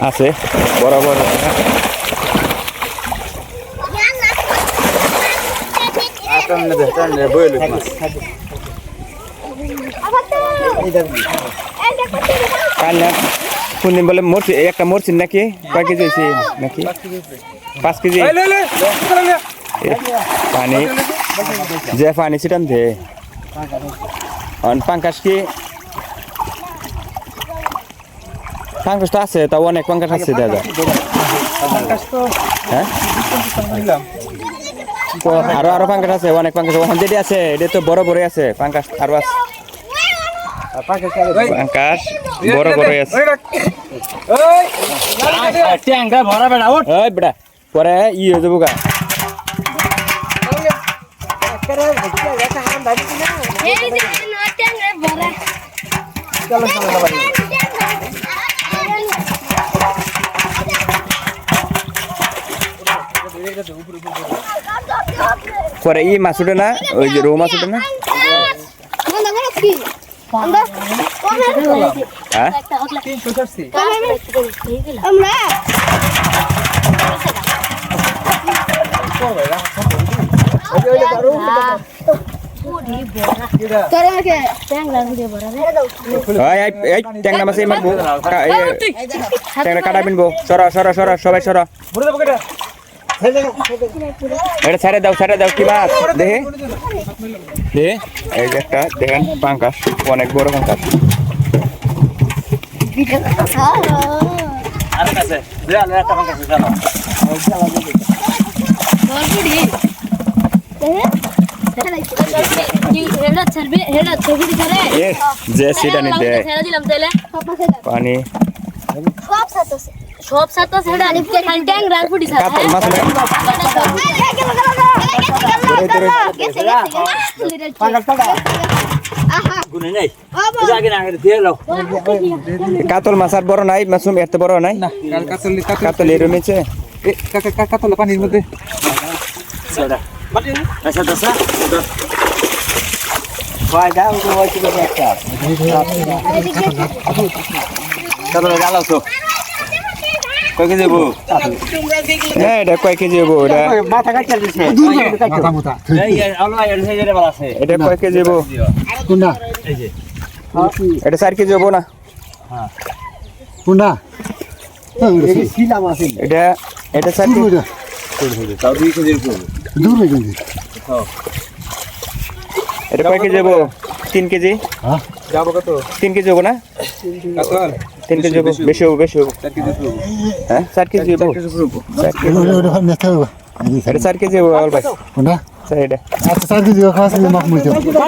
আছে বড় বড় কোনদিন বলে মরছি একটা মরছি নাকি কয় কেজি হয়েছে নাকি 5 কেজি পানি যে পানি সেটান দে পাঙ্কাশ কি পাঙ্কাশ তো আছে তাও অনেক পাঙ্কাশ আছে দাদা হ্যাঁ আরো পাঙ্কাশ আছে অনেক পাঙ্কাশ ওখান যেটি আছে এটা তো বড় বড় আছে পাঙ্কাশ আরো আছে পাঙ্কাশ বড় বড় আছে বেটা পরে ই হয়ে যাবো গা পরে ই মাছ উঠে না ওই যে রৌ মাছ উঠে না ট্যাংরা মাছ মারবো ট্যাংরা কাটা বিনবো সরা সরা সরা সবাই সরা এটা ছাড়ে দাও কি মাছ দেখে দেখে এই যে একটা দেখেন পাঙ্কাশ অনেক বড় পাঙ্কাশ পানি সব সাথে সেটা আনিতে খালি ট্যাং রাখ ফুটি সাথে কাতল মাছ কাতল মাছ আর বড় নাই মাছুম এত বড় নাই কাতল এর মেছে কাতল পানির মধ্যে কয় কেজি হবো হ্যাঁ এটা কয় কেজি হবো এটা মাথা কাটতে দিছে এটা কয় কেজি হবো কোনটা এই যে এটা 4 কেজি হবো না হ্যাঁ কোনটা এই শিলা মাছ এটা 4 কেজি তাও 2 কেজি হবো 2 কেজি হ্যাঁ এটা কয় কেজি হবো 3 কেজি হ্যাঁ যাবো কত 3 কেজি হবো না কাতল 3 কেজি হবো বেশি হবো 4 কেজি হবো হ্যাঁ 4 কেজি হবো 4 কেজি ওটা মেথা হবো এটা 4 কেজি হবো ভাই কোনটা এটা আচ্ছা 4 কেজি খাওয়া মাছ মুইতে